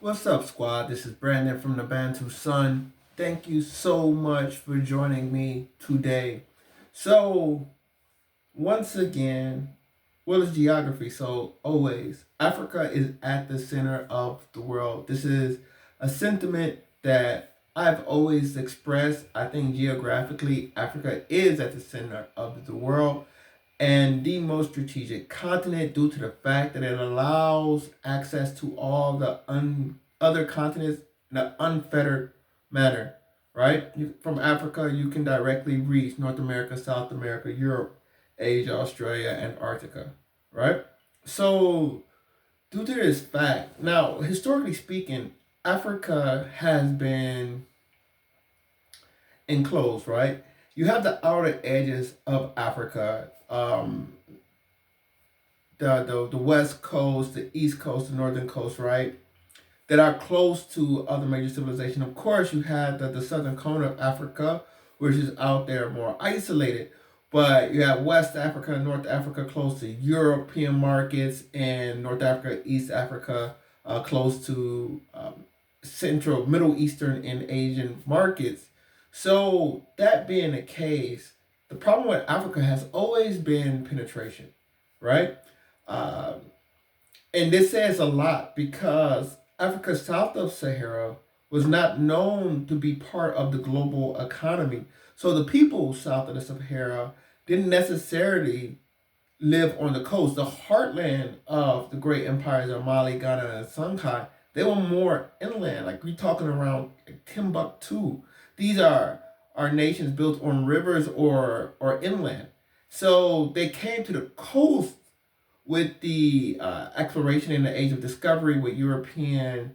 What's up, squad? This is Brandon from the Bantu Sun. Thank you so much for joining me today. So, once again, what is geography? So, always, Africa is at the center of the world. This is a sentiment that I've always expressed. I think geographically, Africa is at the center of the world and the most strategic continent due to the fact that it allows access to all the other continents in an unfettered manner, right? From Africa, you can directly reach North America, South America, Europe, Asia, Australia, Antarctica, right? So, due to this fact, now, historically speaking, Africa has been enclosed, right? You have the outer edges of Africa, the west coast, the east coast, the northern coast, right? That are close to other major civilizations. Of course, you have the southern cone of Africa, which is out there more isolated. But you have West Africa and North Africa close to European markets, and North Africa, East Africa close to Central, Middle Eastern, and Asian markets. So, that being the case, the problem with Africa has always been penetration, right? Um, and this says a lot because Africa south of Sahara was not known to be part of the global economy. So the people south of the Sahara didn't necessarily live on the coast. The heartland of the great empires of Mali, Ghana, and Songhai, they were more inland. Like we're talking around Timbuktu. These are nations built on rivers or inland. So they came to the coast with the exploration in the age of discovery, with European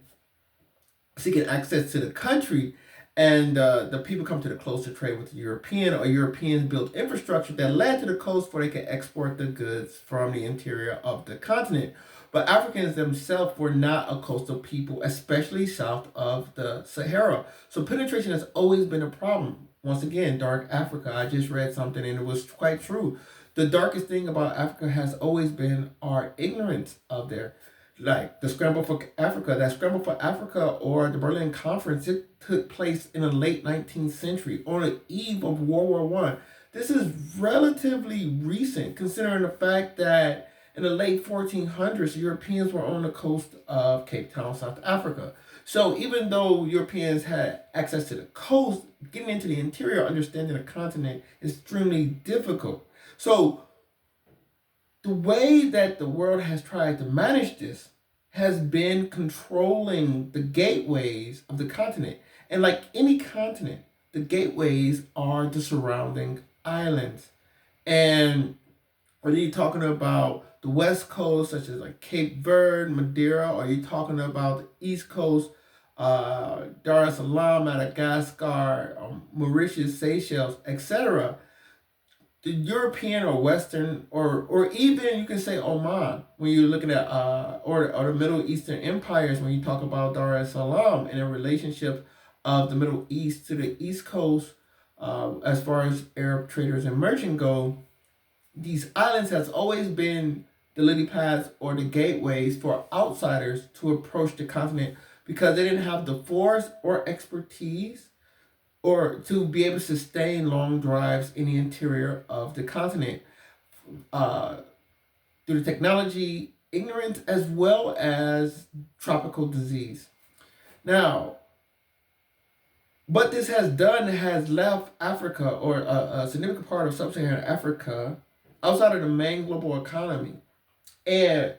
seeking access to the country, and the people come to the coast to trade with the European, or Europeans built infrastructure that led to the coast where they could export the goods from the interior of the continent. But Africans themselves were not a coastal people, especially south of the Sahara. So penetration has always been a problem. Once again, dark Africa. I just read something and it was quite true. The darkest thing about Africa has always been our ignorance of their, like the scramble for Africa. That scramble for Africa or the Berlin Conference, it took place in the late 19th century on the eve of World War One. This is relatively recent, considering the fact that in the late 1400s, Europeans were on the coast of Cape Town, South Africa. So even though Europeans had access to the coast, getting into the interior, understanding the continent is extremely difficult. So the way that the world has tried to manage this has been controlling the gateways of the continent. And like any continent, the gateways are the surrounding islands. And whether you're talking about the west coast, such as like Cape Verde, Madeira, or you're talking about the east coast, Dar es Salaam, Madagascar, Mauritius, Seychelles, etc., the European or Western or even you can say Oman when you're looking at or the Middle Eastern empires when you talk about Dar es Salaam and a relationship of the Middle East to the East Coast as far as Arab traders and merchant go, these islands has always been the lily pads or the gateways for outsiders to approach the continent because they didn't have the force or expertise or to be able to sustain long drives in the interior of the continent uh, through the technology, ignorance, as well as tropical disease. Now, what this has done has left Africa or a significant part of sub-Saharan Africa outside of the main global economy. And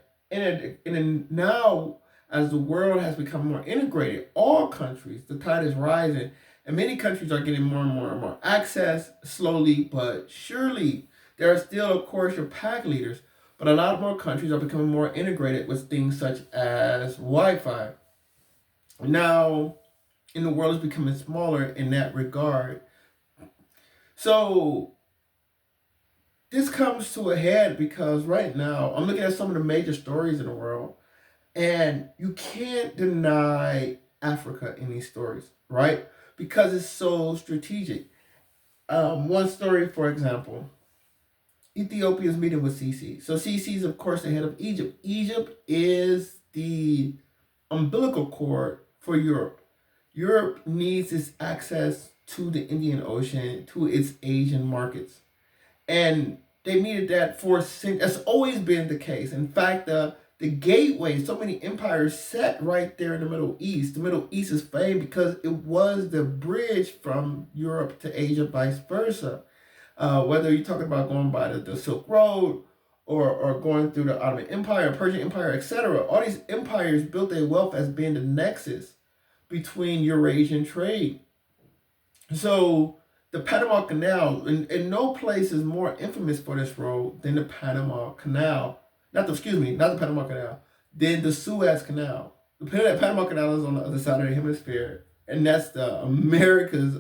now, as the world has become more integrated, all countries, the tide is rising, and many countries are getting more and more and more access, slowly but surely. There are still, of course, your pack leaders, but a lot more countries are becoming more integrated with things such as Wi-Fi. Now, and the world is becoming smaller in that regard. So this comes to a head because right now I'm looking at some of the major stories in the world, and you can't deny Africa in these stories, right? Because it's so strategic. One story, for example, Ethiopia's meeting with Sisi. So Sisi is, of course, the head of Egypt. Egypt is the umbilical cord for Europe. Europe needs its access to the Indian Ocean, to its Asian markets. And they needed that for that's always been the case. In fact, the gateway, so many empires sat right there in the Middle East. The Middle East is famed because it was the bridge from Europe to Asia, vice versa. Whether you're talking about going by the Silk Road or going through the Ottoman Empire, Persian Empire, etc., all these empires built their wealth as being the nexus between Eurasian trade. So the Panama Canal, and no place is more infamous for this role than the Panama Canal. Not the Panama Canal, than the Suez Canal. The Panama Canal is on the other side of the hemisphere, and that's the America's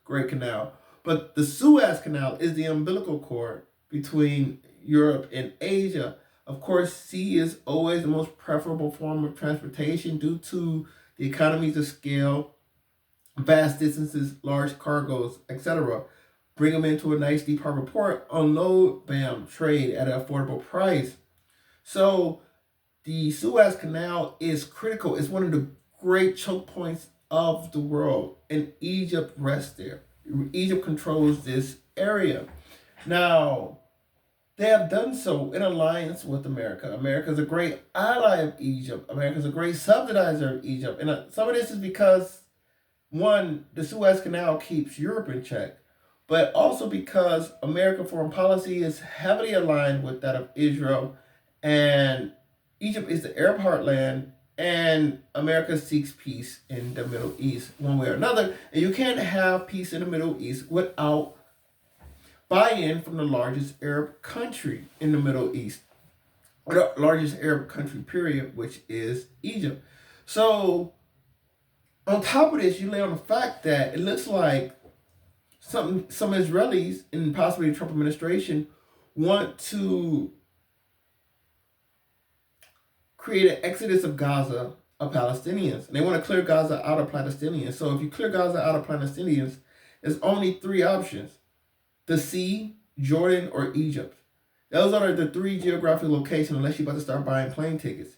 Great Canal. But the Suez Canal is the umbilical cord between Europe and Asia. Of course, sea is always the most preferable form of transportation due to the economies of scale, vast distances, large cargoes, etc. Bring them into a nice deep harbor port, unload, bam, trade at an affordable price. So the Suez Canal is critical. It's one of the great choke points of the world, and Egypt rests there. Egypt controls this area. Now, they have done so in alliance with America. America is a great ally of Egypt. America is a great subsidizer of Egypt. And some of this is because, one, the Suez Canal keeps Europe in check, but also because American foreign policy is heavily aligned with that of Israel, and Egypt is the Arab heartland, and America seeks peace in the Middle East one way or another. And you can't have peace in the Middle East without buy-in from the largest Arab country in the Middle East, or the largest Arab country, period, which is Egypt. So on top of this, you lay on the fact that it looks like some Israelis and possibly the Trump administration want to create an exodus of Gaza of Palestinians. And they want to clear Gaza out of Palestinians. So if you clear Gaza out of Palestinians, there's only three options: the sea, Jordan, or Egypt. Those are the three geographic locations unless you're about to start buying plane tickets.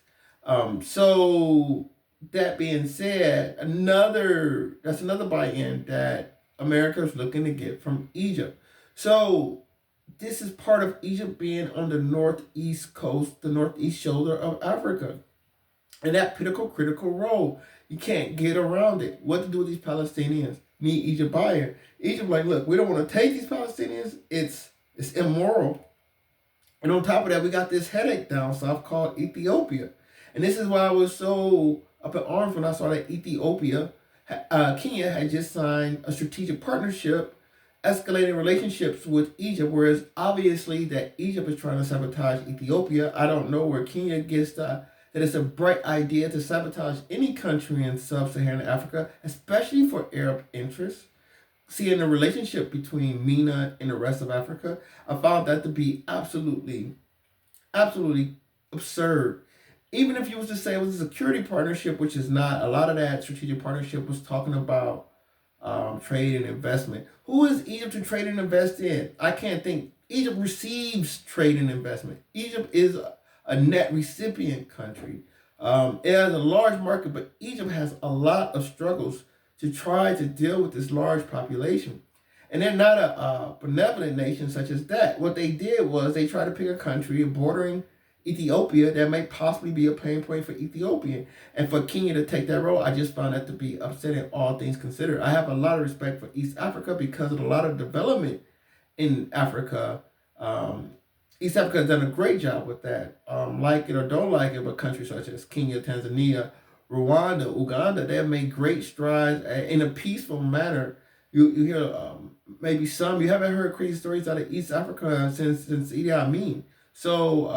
So that being said, that's another buy-in that America is looking to get from Egypt. So this is part of Egypt being on the northeast coast, the northeast shoulder of Africa. And that critical role. You can't get around it. What to do with these Palestinians? Need Egypt buy-in. Egypt like, look, we don't want to take these Palestinians. It's immoral. And on top of that, we got this headache down south called Ethiopia. And this is why I was so up in arms when I saw that Kenya had just signed a strategic partnership, escalating relationships with Egypt, whereas obviously that Egypt is trying to sabotage Ethiopia. I don't know where Kenya gets that it's a bright idea to sabotage any country in sub-Saharan Africa, especially for Arab interests. Seeing the relationship between MENA and the rest of Africa, I found that to be absolutely absurd. Even if you was to say it was a security partnership, which is not, a lot of that strategic partnership was talking about trade and investment. Who is Egypt to trade and invest in? I can't think. Egypt receives trade and investment. Egypt is a net recipient country. It has a large market, but Egypt has a lot of struggles to try to deal with this large population. And they're not a benevolent nation such as that. What they did was they tried to pick a country bordering Ethiopia that may possibly be a pain point for Ethiopia. And for Kenya to take that role, I just found that to be upsetting, all things considered. I have a lot of respect for East Africa because of a lot of development in Africa. East Africa has done a great job with that. Like it or don't like it, but countries such as Kenya, Tanzania, Rwanda, Uganda, they have made great strides in a peaceful manner. You hear maybe some, you haven't heard crazy stories out of East Africa since Idi Amin. So,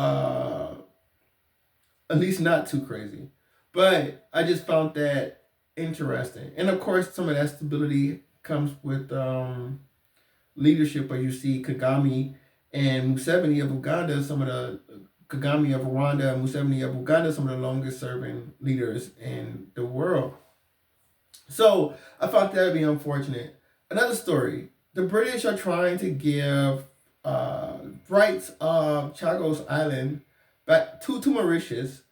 at least not too crazy. But I just found that interesting. And of course, some of that stability comes with leadership, where you see Kagame and Museveni of Uganda, some of the Kagame of Rwanda and Museveni of Uganda, some of the longest serving leaders in the world. So I found that to be unfortunate. Another story: the British are trying to give rights of Chagos Island back to Mauritius,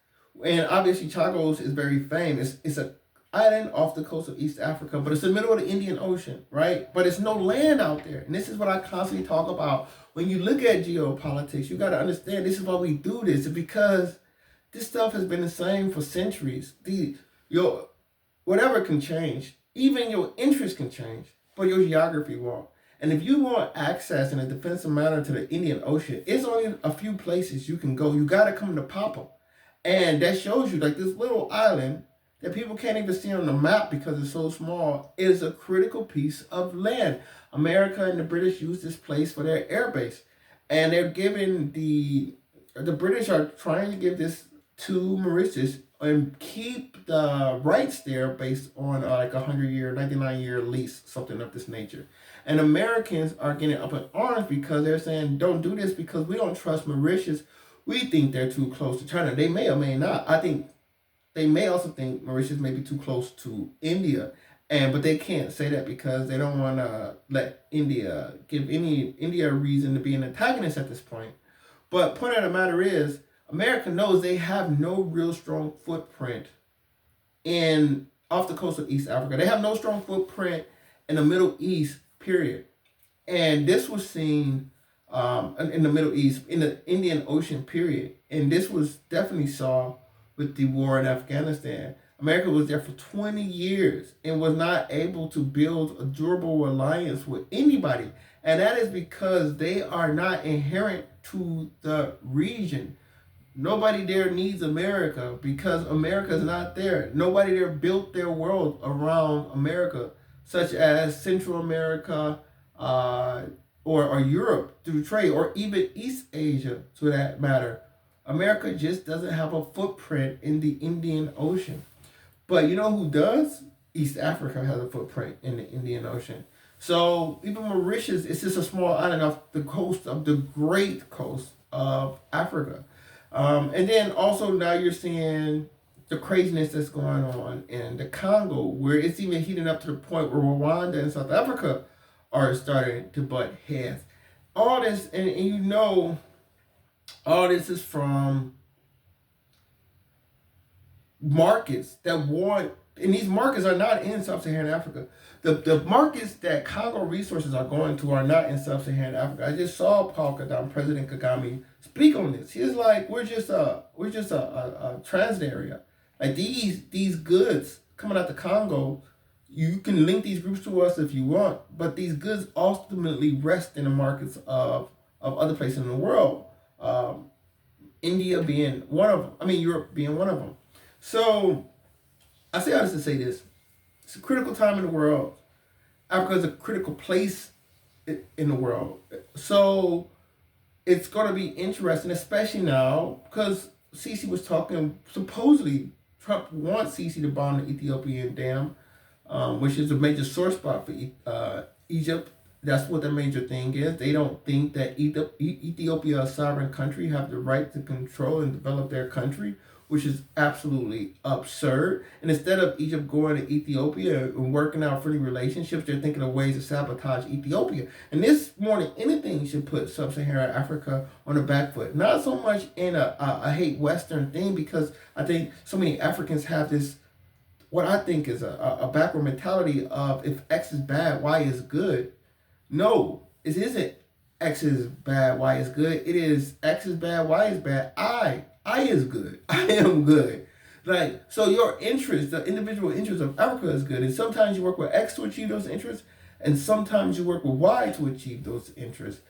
And obviously Chagos is very famous. It's a island off the coast of East Africa, but it's the middle of the Indian Ocean, right? But it's no land out there. And this is what I constantly talk about. When you look at geopolitics, you got to understand this is why we do this. It's because this stuff has been the same for centuries. Your whatever can change. Even your interest can change, but your geography won't. And if you want access in a defensive manner to the Indian Ocean, it's only a few places you can go. You got to come to Papa. And that shows you like this little island that people can't even see on the map because it's so small is a critical piece of land. America and the British use this place for their air base. And they're giving the British are trying to give this to Mauritius and keep the rights there based on like 100-year, 99-year lease, something of this nature. And Americans are getting up in arms because they're saying, don't do this because we don't trust Mauritius. We think they're too close to China. They may or may not. I think they may also think Mauritius may be too close to India. But they can't say that because they don't want to let give India a reason to be an antagonist at this point. But point of the matter is, America knows they have no real strong footprint in off the coast of East Africa. They have no strong footprint in the Middle East, period. And this was seen in the Middle East, in the Indian Ocean, period. And this was definitely saw with the war in Afghanistan. America was there for 20 years and was not able to build a durable alliance with anybody. And that is because they are not inherent to the region. Nobody there needs America because America is not there. Nobody there built their world around America, such as Central America or Europe through trade, or even East Asia to that matter. America just doesn't have a footprint in the Indian Ocean. But you know who does? East Africa has a footprint in the Indian Ocean. So even Mauritius is just a small island off the coast of the great coast of Africa. And then also now you're seeing the craziness that's going on in the Congo, where it's even heating up to the point where Rwanda and South Africa are starting to butt heads. All this, and you know, all this is from markets that want, and these markets are not in Sub-Saharan Africa. The markets that Congo resources are going to are not in Sub-Saharan Africa. I just saw Paul Kagame, President Kagame, speak on this. He's like, we're just a transit area. Like these goods coming out the Congo, you can link these groups to us if you want, but these goods ultimately rest in the markets of other places in the world. India being one of them. I mean, Europe being one of them. So I say all this to say this. It's a critical time in the world. Africa is a critical place in the world. So it's going to be interesting, especially now, because Sisi was talking, supposedly Trump wants Sisi to bomb the Ethiopian dam, which is a major sore spot for Egypt. That's what the major thing is. They don't think that Ethiopia, a sovereign country, have the right to control and develop their country, which is absolutely absurd. And instead of Egypt going to Ethiopia and working out friendly relationships, they're thinking of ways to sabotage Ethiopia. And this, more than anything, should put Sub-Saharan Africa on the back foot. Not so much in a hate Western thing, because I think so many Africans have this, what I think is a backward mentality of, if X is bad, Y is good. No, it isn't X is bad, Y is good. It is X is bad, Y is bad. I is good. I am good. Like, so your interest, the individual interest of Africa is good. And sometimes you work with X to achieve those interests, and sometimes you work with Y to achieve those interests.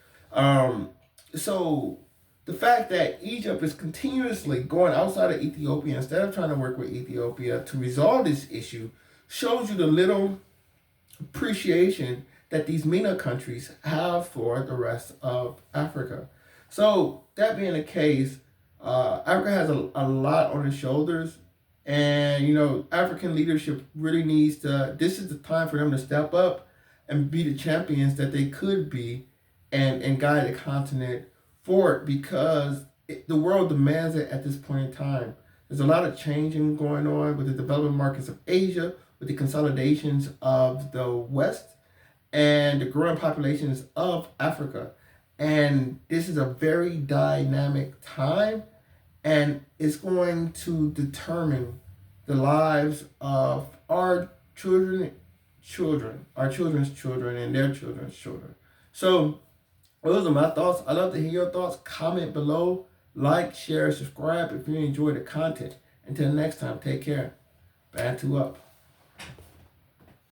So the fact that Egypt is continuously going outside of Ethiopia instead of trying to work with Ethiopia to resolve this issue shows you the little appreciation that these MENA countries have for the rest of Africa. So that being the case, Africa has a lot on its shoulders, and you know, African leadership really needs to, this is the time for them to step up and be the champions that they could be, and guide the continent forward, because the world demands it at this point in time. There's a lot of changing going on with the developing markets of Asia, with the consolidations of the West, and the growing populations of Africa. And this is a very dynamic time. And it's going to determine the lives of our our children's children, and their children's children. So those are my thoughts. I'd love to hear your thoughts. Comment below, like, share, subscribe if you enjoy the content. Until next time, take care. Bantu up.